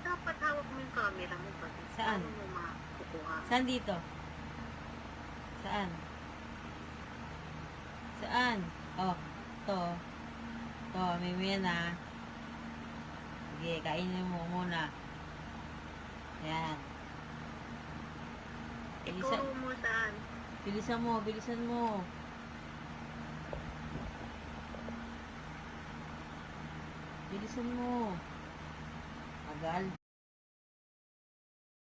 Dapat hawak mo yung camera mo ba? Saan? Paano mo makukuha? Saan dito? Saan? Saan? Oh, to. To, may na. Sige, kainin mo muna. Yan. Bilisan, Ituro mo saan? bilisan mo, bilisan mo. Bilisan mo. Tagal.